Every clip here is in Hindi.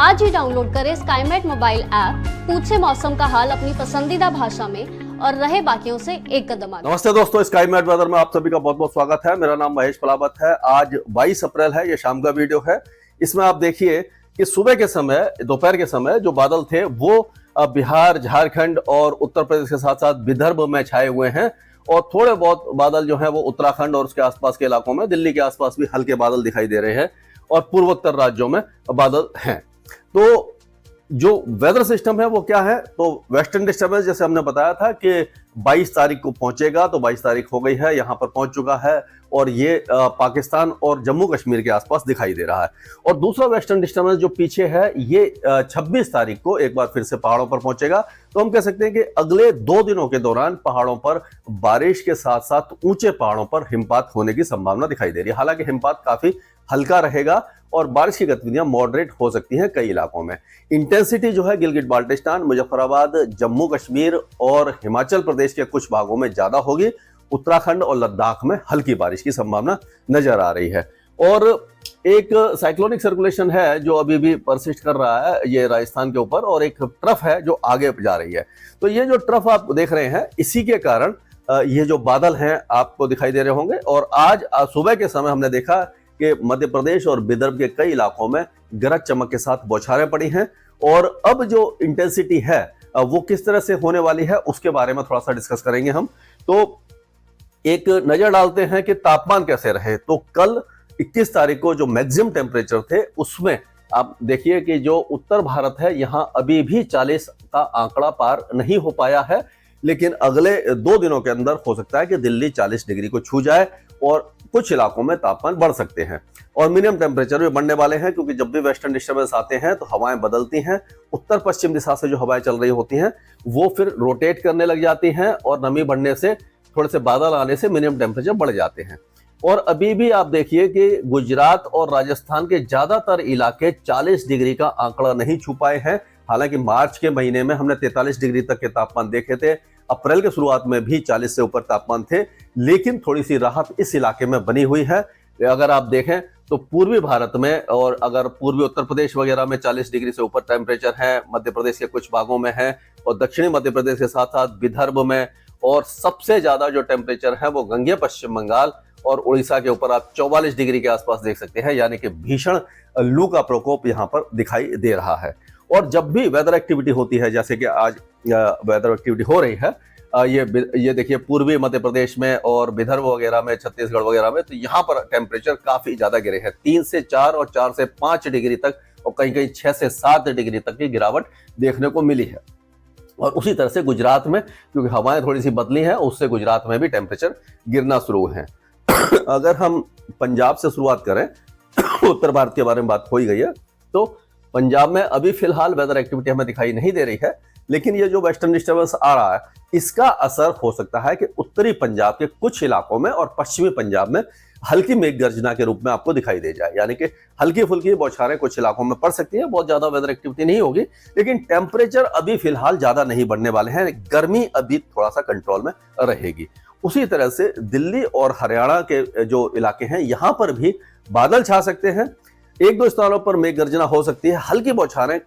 आज ही डाउनलोड करें स्काईमेट मोबाइल ऐप, पूछे मौसम का हाल अपनी पसंदीदा भाषा में और रहे बाकियों से एक कदम आगे। नमस्ते दोस्तों, स्काईमेट वेदर में आप सभी का बहुत बहुत स्वागत है। मेरा नाम महेश पलावत है। आज 22 अप्रैल है, ये शाम का वीडियो है। इसमें आप देखिए कि सुबह के समय, दोपहर के समय जो बादल थे वो बिहार, झारखंड और उत्तर प्रदेश के साथ साथ विदर्भ में छाए हुए हैं और थोड़े बहुत बादल जो है वो उत्तराखंड और उसके आसपास के इलाकों में, दिल्ली के आसपास भी हल्के बादल दिखाई दे रहे हैं और पूर्वोत्तर राज्यों में बादल हैं। तो जो वेदर सिस्टम है वो क्या है, तो वेस्टर्न डिस्टर्बेंस जैसे हमने बताया था कि 22 तारीख को पहुंचेगा, तो 22 तारीख हो गई है, यहां पर पहुंच चुका है और ये पाकिस्तान और जम्मू कश्मीर के आसपास दिखाई दे रहा है। और दूसरा वेस्टर्न डिस्टर्बेंस जो पीछे है ये 26 तारीख को एक बार फिर से पहाड़ों पर पहुंचेगा। तो हम कह सकते हैं कि अगले 2 दिनों के दौरान पहाड़ों पर बारिश के साथ साथ ऊंचे पहाड़ों पर हिमपात होने की संभावना दिखाई दे रही है। हालांकि हिमपात काफी हल्का रहेगा और बारिश की गतिविधियां मॉडरेट हो सकती हैं कई इलाकों में। इंटेंसिटी जो है गिलगित बाल्टिस्तान, मुजफ्फराबाद, जम्मू कश्मीर और हिमाचल प्रदेश के कुछ भागों में ज्यादा होगी। उत्तराखंड और लद्दाख में हल्की बारिश की संभावना नजर आ रही है। और एक साइक्लोनिक सर्कुलेशन है जो अभी भी परसिस्ट कर रहा है ये राजस्थान के ऊपर, और एक ट्रफ है जो आगे जा रही है। तो ये जो ट्रफ आप देख रहे हैं, इसी के कारण ये जो बादल हैं आपको दिखाई दे रहे होंगे। और आज सुबह के समय हमने देखा कि मध्य प्रदेश और विदर्भ के कई इलाकों में गरज चमक के साथ बौछारें पड़ी हैं। और अब जो इंटेंसिटी है वो किस तरह से होने वाली है उसके बारे में थोड़ा सा डिस्कस करेंगे हम। तो एक नजर डालते हैं कि तापमान कैसे रहे। तो कल 21 तारीख को जो मैक्सिमम टेम्परेचर थे उसमें आप देखिए कि जो उत्तर भारत है यहां अभी भी 40 का आंकड़ा पार नहीं हो पाया है, लेकिन अगले 2 दिनों के अंदर हो सकता है कि दिल्ली 40 डिग्री को छू जाए और कुछ इलाकों में तापमान बढ़ सकते हैं और मिनिमम टेम्परेचर भी बढ़ने वाले हैं, क्योंकि जब भी वेस्टर्न डिस्टर्बेंस आते हैं तो हवाएं बदलती हैं। उत्तर पश्चिम दिशा से जो हवाएं चल रही होती हैं वो फिर रोटेट करने लग जाती हैं और नमी बढ़ने से, थोड़े से बादल आने से मिनिमम टेम्परेचर बढ़ जाते हैं। और अभी भी आप देखिए कि गुजरात और राजस्थान के ज्यादातर इलाके 40 डिग्री का आंकड़ा नहीं छू पाए हैं। हालांकि मार्च के महीने में हमने 43 डिग्री तक के तापमान देखे थे, अप्रैल के शुरुआत में भी 40 से ऊपर तापमान थे, लेकिन थोड़ी सी राहत इस इलाके में बनी हुई है। अगर आप देखें तो पूर्वी भारत में और अगर पूर्वी उत्तर प्रदेश वगैरह में 40 डिग्री से ऊपर टेम्परेचर है, मध्य प्रदेश के कुछ भागों में है और दक्षिणी मध्य प्रदेश के साथ साथ विदर्भ में, और सबसे ज्यादा जो टेम्परेचर है वो गंगे पश्चिम बंगाल और उड़ीसा के ऊपर आप 44 डिग्री के आसपास देख सकते हैं। यानी कि भीषण लू का प्रकोप यहाँ पर दिखाई दे रहा है। और जब भी वेदर एक्टिविटी होती है, जैसे कि आज वेदर एक्टिविटी हो रही है, ये देखिए पूर्वी मध्य प्रदेश में और विदर्भ वगैरह में, छत्तीसगढ़ वगैरह में, तो यहाँ पर टेम्परेचर काफी ज्यादा गिरे हैं, 3 से 4 और 4 से 5 डिग्री तक और कहीं कहीं 6 से 7 डिग्री तक की गिरावट देखने को मिली है। और उसी तरह से गुजरात में, क्योंकि हवाएं थोड़ी सी बदली हैं, उससे गुजरात में भी टेम्परेचर गिरना शुरू है। अगर हम पंजाब से शुरुआत करें, उत्तर भारत के बारे में बात हो ही गई है, तो पंजाब में अभी फिलहाल वेदर एक्टिविटी हमें दिखाई नहीं दे रही है, लेकिन ये जो वेस्टर्न डिस्टर्बेंस आ रहा है इसका असर हो सकता है कि उत्तरी पंजाब के कुछ इलाकों में और पश्चिमी पंजाब में हल्की मेघ गर्जना के रूप में आपको दिखाई दे जाए। यानी कि हल्की फुल्की बौछारें कुछ इलाकों में पड़ सकती है, बहुत ज्यादा वेदर एक्टिविटी नहीं होगी, लेकिन टेम्परेचर अभी फिलहाल ज्यादा नहीं बढ़ने वाले हैं, गर्मी अभी थोड़ा सा कंट्रोल में रहेगी। उसी तरह से दिल्ली और हरियाणा के जो इलाके हैं यहां पर भी बादल छा सकते हैं, 1-2 स्थानों पर मेघ गर्जना हो सकती है, हल्की बौछारें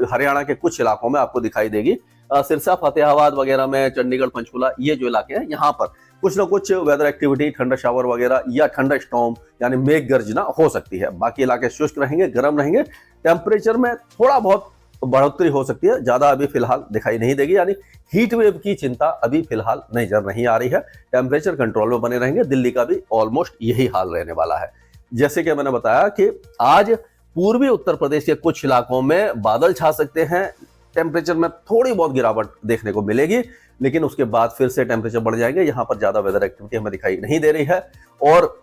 हरियाणा के कुछ इलाकों में आपको दिखाई देगी। सिरसा, फतेहाबाद वगैरह में, चंडीगढ़, पंचकुला, ये जो इलाके हैं यहाँ पर कुछ ना कुछ वेदर एक्टिविटी, ठंडा शावर वगैरह या ठंडा स्टॉर्म यानी मेघ गर्जना हो सकती है। बाकी इलाके शुष्क रहेंगे, गर्म रहेंगे, टेम्परेचर में थोड़ा बहुत बढ़ोतरी हो सकती है, ज्यादा अभी फिलहाल दिखाई नहीं देगी। यानी हीट वेव की चिंता अभी फिलहाल नजर नहीं आ रही है, टेम्परेचर कंट्रोल में बने रहेंगे। दिल्ली का भी ऑलमोस्ट यही हाल रहने वाला है। जैसे कि मैंने बताया कि आज पूर्वी उत्तर प्रदेश के कुछ इलाकों में बादल छा सकते हैं, टेम्परेचर में थोड़ी बहुत गिरावट देखने को मिलेगी, लेकिन उसके बाद फिर से टेम्परेचर बढ़ जाएंगे। यहाँ पर ज्यादा वेदर एक्टिविटी हमें दिखाई नहीं दे रही है। और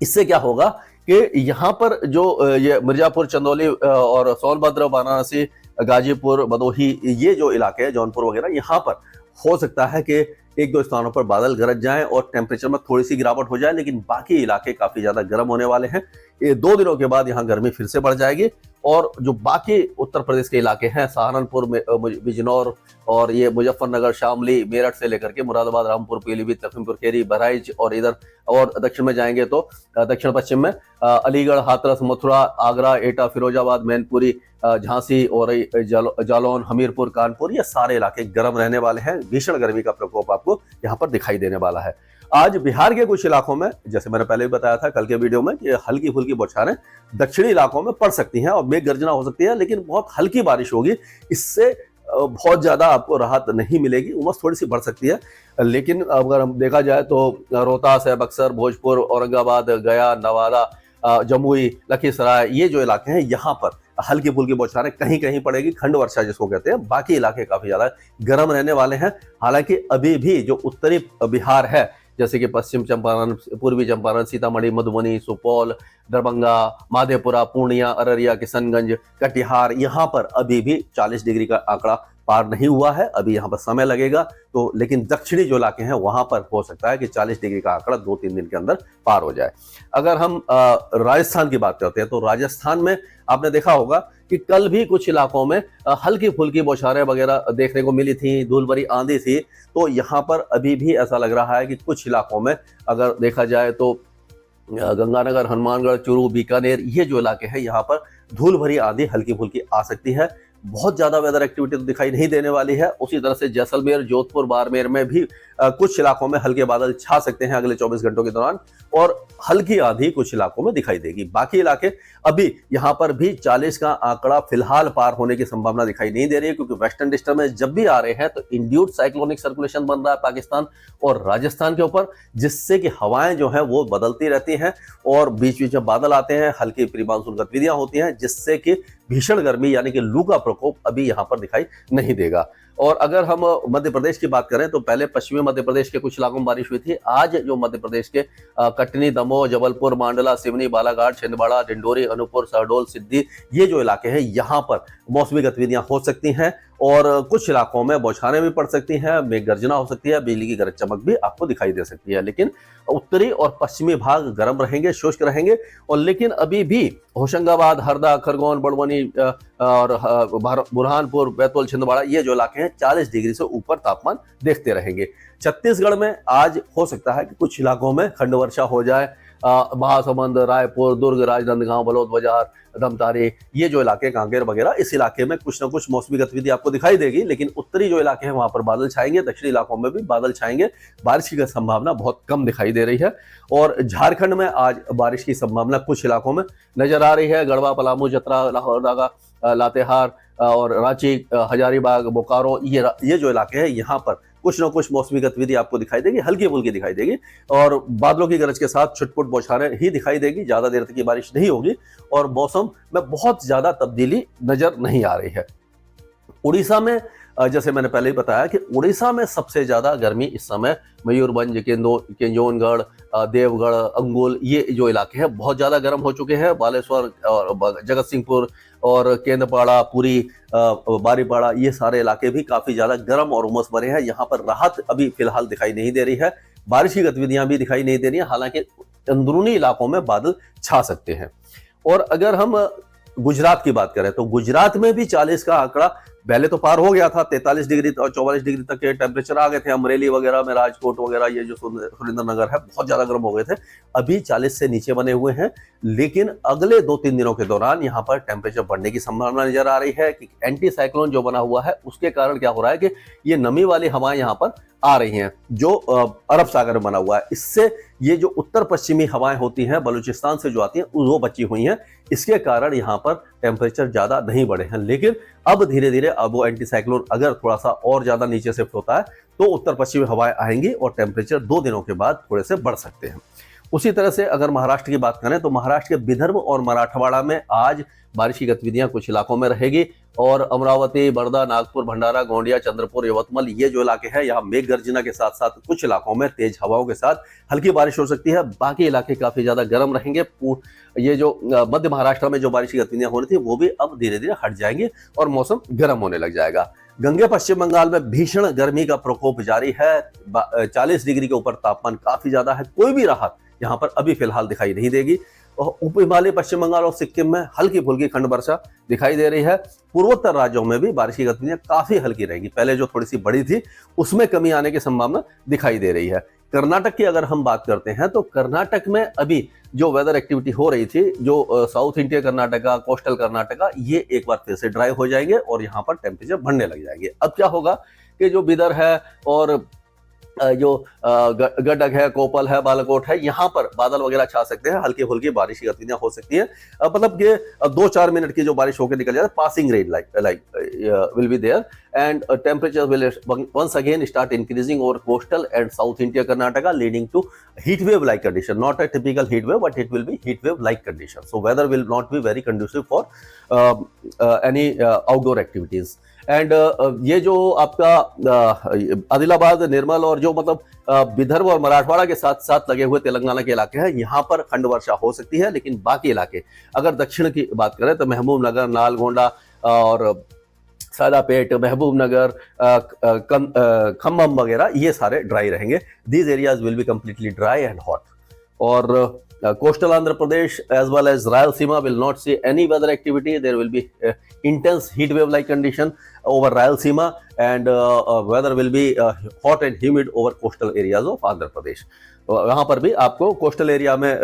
इससे क्या होगा कि यहाँ पर जो ये मिर्जापुर, चंदौली और सोनभद्र, वाराणसी, गाजीपुर, भदोही, ये जो इलाके हैं, जौनपुर वगैरह, यहाँ पर हो सकता है कि 1-2 स्थानों पर बादल गरज जाएं और टेम्परेचर में थोड़ी सी गिरावट हो जाए, लेकिन बाकी इलाके काफी ज्यादा गर्म होने वाले हैं। ये 2 दिनों के बाद यहाँ गर्मी फिर से बढ़ जाएगी और जो बाकी उत्तर प्रदेश के इलाके हैं, सहारनपुर में, बिजनौर और ये मुजफ्फरनगर, शामली, मेरठ से लेकर के मुरादाबाद, रामपुर, पीलीभीत, लखीमपुर खीरी, बहराइच और इधर और दक्षिण में जाएंगे तो दक्षिण पश्चिम में अलीगढ़, हाथरस, मथुरा, आगरा, एटा, फिरोजाबाद, मैनपुरी, झांसी और जालौन, हमीरपुर, कानपुर, ये सारे इलाके गर्म रहने वाले हैं। भीषण गर्मी का प्रकोप आपको यहाँ पर दिखाई देने वाला है। आज बिहार के कुछ इलाकों में, जैसे मैंने पहले भी बताया था कल के वीडियो में, कि हल्की फुल्की बौछारें दक्षिणी इलाकों में पड़ सकती हैं और मेघ गर्जना हो सकती है, लेकिन बहुत हल्की बारिश होगी। इससे बहुत ज्यादा आपको राहत नहीं मिलेगी, उमस थोड़ी सी बढ़ सकती है। लेकिन अगर हम देखा जाए तो रोहतास है, बक्सर, भोजपुर, औरंगाबाद, गया, नवादा, जमुई, लखीसराय, ये जो इलाके हैं यहाँ पर हल्की फुल्की बौछारें कहीं कहीं पड़ेगी, खंड वर्षा जिसको कहते हैं। बाकी इलाके काफी ज्यादा गर्म रहने वाले हैं। हालांकि अभी भी जो उत्तरी बिहार है, जैसे कि पश्चिम चंपारण, पूर्वी चंपारण, सीतामढ़ी, मधुबनी, सुपौल, दरभंगा, माधेपुरा, पूर्णिया, अररिया, किशनगंज, कटिहार, यहाँ पर अभी भी 40 डिग्री का आंकड़ा पार नहीं हुआ है। अभी यहाँ पर समय लगेगा तो, लेकिन दक्षिणी जो इलाके हैं वहां पर हो सकता है कि 40 डिग्री का आंकड़ा 2-3 दिन के अंदर पार हो जाए। अगर हम राजस्थान की बात करते हैं तो राजस्थान में आपने देखा होगा कि कल भी कुछ इलाकों में हल्की फुल्की बौछारें वगैरह देखने को मिली थी, धूल भरी आंधी थी। तो यहाँ पर अभी भी ऐसा लग रहा है कि कुछ इलाकों में अगर देखा जाए तो गंगानगर, हनुमानगढ़, चूरू, बीकानेर, ये जो इलाके हैं यहाँ पर धूल भरी आंधी हल्की फुल्की आ सकती है। बहुत ज्यादा वेदर एक्टिविटी तो दिखाई नहीं देने वाली है। उसी तरह से जैसलमेर, जोधपुर, बाड़मेर में भी कुछ इलाकों में हल्के बादल छा सकते हैं अगले 24 घंटों के दौरान, और हल्की आंधी कुछ इलाकों में दिखाई देगी। बाकी इलाके अभी यहाँ पर भी 40 का आंकड़ा फिलहाल पार होने की संभावना दिखाई नहीं दे रही है, क्योंकि वेस्टर्न डिस्टर्बेंस जब भी आ रहे हैं तो इंड्यूस्ड साइक्लोनिक सर्कुलेशन बन रहा है पाकिस्तान और राजस्थान के ऊपर, जिससे कि हवाएं जो है वो बदलती रहती हैं और बीच बीच में बादल आते हैं, हल्की प्री मानसून गतिविधियां होती हैं, जिससे कि भीषण गर्मी यानी कि लू का प्रकोप अभी यहाँ पर दिखाई नहीं देगा। और अगर हम मध्य प्रदेश की बात करें तो पहले पश्चिमी मध्य प्रदेश के कुछ इलाकों में बारिश हुई थी। आज जो मध्य प्रदेश के कटनी, दमोह, जबलपुर, मांडला, सिवनी, बालाघाट, छिंदवाड़ा, डिंडोरी, अनूपपुर, शहडोल, सिद्दी, ये जो इलाके हैं यहाँ पर मौसमी गतिविधियां हो सकती हैं और कुछ इलाकों में बौछारें भी पड़ सकती हैं, मेघ गर्जना हो सकती है, बिजली की गरज चमक भी आपको दिखाई दे सकती है। लेकिन उत्तरी और पश्चिमी भाग गर्म रहेंगे, शुष्क रहेंगे। और लेकिन अभी भी होशंगाबाद, हरदा, खरगोन, बड़वानी और बुरहानपुर, बैतूल, छिंदवाड़ा, ये जो इलाके हैं 40 डिग्री से ऊपर तापमान देखते रहेंगे। छत्तीसगढ़ में आज हो सकता है कि कुछ इलाकों में खंड वर्षा हो जाए। महासमुंद, रायपुर, दुर्ग, राजनांदगांव, बलौद बाजार, धमतारी, ये जो इलाके, कांकेर वगैरह, इस इलाके में कुछ ना कुछ मौसमी गतिविधि आपको दिखाई देगी। लेकिन उत्तरी जो इलाके हैं वहां पर बादल छाएंगे, दक्षिणी इलाकों में भी बादल छाएंगे। बारिश की संभावना बहुत कम दिखाई दे रही है। और झारखंड में आज बारिश की संभावना कुछ इलाकों में नजर आ रही है। गढ़वा, पलामू, चतरा, लाहौरदगा, लातेहार और रांची, हजारीबाग, बोकारो, ये जो इलाके हैं यहाँ पर कुछ न कुछ मौसमी गतिविधि आपको दिखाई देगी, हल्की फुल्की दिखाई देगी और बादलों की गरज के साथ छुटपुट बौछारें ही दिखाई देगी। ज्यादा देर तक की बारिश नहीं होगी और मौसम में बहुत ज्यादा तब्दीली नजर नहीं आ रही है। उड़ीसा में जैसे मैंने पहले ही बताया कि उड़ीसा में सबसे ज्यादा गर्मी इस समय मयूरभंज, केंजोनगढ़, देवगढ़, अंगुल, ये जो इलाके हैं बहुत ज्यादा गर्म हो चुके हैं। बालेश्वर और जगत सिंहपुर और केंद्रपाड़ा, पुरी, बारीपाड़ा, ये सारे इलाके भी काफी ज्यादा गर्म और उमस भरे हैं। यहाँ पर राहत अभी फिलहाल दिखाई नहीं दे रही है, बारिश की गतिविधियां भी दिखाई नहीं दे रही है। हालांकि अंदरूनी इलाकों में बादल छा सकते हैं। और अगर हम गुजरात की बात करें तो गुजरात में भी 40 का आंकड़ा पहले तो पार हो गया था। 43 डिग्री और 44 डिग्री तक के टेम्परेचर आ गए थे। अमरेली वगैरह में, राजकोट वगैरह, ये जो सुरेंद्रनगर है, बहुत ज्यादा गर्म हो गए थे। अभी 40 से नीचे बने हुए हैं। लेकिन अगले 2-3 दिनों के दौरान यहाँ पर टेम्परेचर बढ़ने की संभावना नजर आ रही है कि एंटी साइक्लोन जो बना हुआ है उसके कारण क्या हो रहा है कि ये नमी वाली हवाएं यहाँ पर आ रही हैं जो अरब सागर में बना हुआ है। इससे ये जो उत्तर पश्चिमी हवाएं होती हैं बलूचिस्तान से जो आती हैं वो बची हुई हैं। इसके कारण यहाँ पर टेम्परेचर ज्यादा नहीं बढ़े हैं। लेकिन अब धीरे धीरे अब वो एंटी साइक्लोन अगर थोड़ा सा और ज्यादा नीचे शिफ्ट होता है तो उत्तर पश्चिमी हवाएं आएंगी और टेम्परेचर 2 दिनों के बाद थोड़े से बढ़ सकते हैं। उसी तरह से अगर महाराष्ट्र की बात करें तो महाराष्ट्र के विदर्भ और मराठवाड़ा में आज बारिश की गतिविधियां कुछ इलाकों में रहेगी और अमरावती, वर्धा, नागपुर, भंडारा, गोंदिया, चंद्रपुर, यवतमाल, ये जो इलाके हैं यहाँ मेघ गर्जना के साथ साथ कुछ इलाकों में तेज हवाओं के साथ हल्की बारिश हो सकती है। बाकी इलाके काफी ज्यादा गर्म रहेंगे। ये जो मध्य महाराष्ट्र में जो बारिश की गतिविधियां हो रही थी वो भी अब धीरे धीरे हट जाएंगी और मौसम गर्म होने लग जाएगा। गंगे पश्चिम बंगाल में भीषण गर्मी का प्रकोप जारी है। 40 डिग्री के ऊपर तापमान काफी ज्यादा है। कोई भी राहत यहाँ पर अभी फिलहाल दिखाई नहीं देगी। और उप हिमालय पश्चिम बंगाल और सिक्किम में हल्की फुल्की खंड वर्षा दिखाई दे रही है। पूर्वोत्तर राज्यों में भी बारिश की गतिविधियां काफी हल्की रहेगी, पहले जो थोड़ी सी बड़ी थी उसमें कमी आने की संभावना दिखाई दे रही है। कर्नाटक की अगर हम बात करते हैं तो कर्नाटक में अभी जो वेदर एक्टिविटी हो रही थी, जो south India Karnataka, coastal Karnataka, ये एक बार फिर से ड्राई हो जाएंगे और यहाँ पर टेम्परेचर बढ़ने लग जाएंगे। अब क्या होगा कि जो बिदर है और जो गडक है, कोपल है, बालाकोट है, यहाँ पर बादल वगैरह छा सकते हैं, हल्की फुल्की बारिश की गतिविधियां हो सकती है। मतलब ये 2-4 मिनट की जो बारिश होकर निकल जाए, passing rain like will be there and temperature will once again start increasing over coastal and south India Karnataka, leading to heat wave like condition, not a typical heat wave but it will be heat wave like condition. So weather will not be very conducive for any outdoor activities. And ये जो आपका आदिलाबाद, निर्मल और जो मतलब विदर्भ और मराठवाड़ा के साथ साथ लगे हुए तेलंगाना के इलाके हैं, यहाँ पर खंड वर्षा हो सकती है। लेकिन बाकी इलाके अगर दक्षिण की बात करें तो महबूब नगर, नालगोंडा और सादापेट, महबूब नगर, खम्मम वगैरह ये सारे ड्राई रहेंगे। These areas will be completely dry and hot. और coastal Andhra Pradesh as well as Rayalaseema will not see any weather activity. There will be intense heat wave like condition over Rayalaseema and weather will be hot and humid over coastal areas of Andhra Pradesh. यहाँ पर भी आपको कोस्टल एरिया में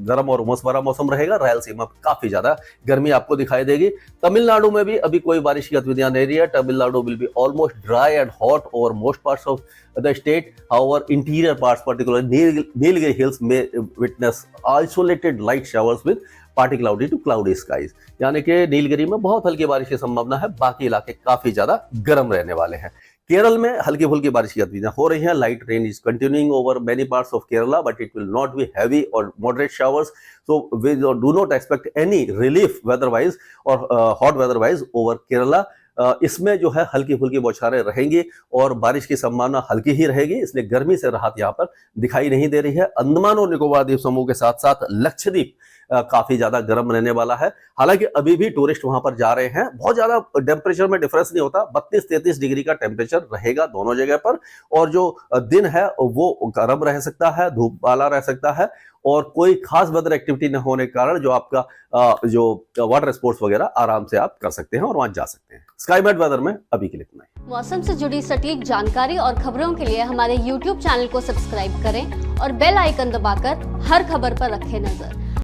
गर्म और उमस भरा मौसम रहेगा, रायलसीमा काफी ज्यादा गर्मी आपको दिखाई देगी। तमिलनाडु में भी अभी कोई बारिश की गतिविधियां नहीं रही है। Tamil Nadu will be almost dry and hot over most parts of the state. However interior parts particularly Nilgiri hills may witness isolated light showers with partly cloudy to cloudy skies। यानी कि नीलगिरी में बहुत हल्की बारिश की संभावना है, बाकी इलाके काफी ज्यादा गर्म रहने वाले हैं। केरल में हल्की फुल्की बारिश की गतिविधियां हो रही हैं। Light rain is continuing over many parts of Kerala but it will not be heavy और moderate showers, so we do not expect any relief weather wise और hot weather wise over Kerala. इसमें जो है हल्की फुल्की बौछारें रहेंगी और बारिश की संभावना हल्की ही रहेगी, इसलिए गर्मी से राहत यहाँ पर दिखाई नहीं दे रही है। अंडमान और निकोबार द्वीप समूह के साथ साथ लक्षद्वीप काफी ज्यादा गर्म रहने वाला है। हालांकि अभी भी टूरिस्ट वहां पर जा रहे हैं, बहुत ज्यादा टेम्परेचर में डिफरेंस नहीं होता, 32-33 डिग्री का टेम्परेचर रहेगा दोनों जगह पर। और जो दिन है वो गर्म रह सकता है, धूप वाला रह सकता है और कोई खास वेदर एक्टिविटी न होने के कारण जो आपका जो वाटर स्पोर्ट्स वगैरह आराम से आप कर सकते हैं और वहां जा सकते हैं। स्काईमेट वेदर में अभी के लिए इतना ही। मौसम से जुड़ी सटीक जानकारी और खबरों के लिए हमारे YouTube चैनल को सब्सक्राइब करें और बेल आइकन दबाकर हर खबर पर रखें नजर।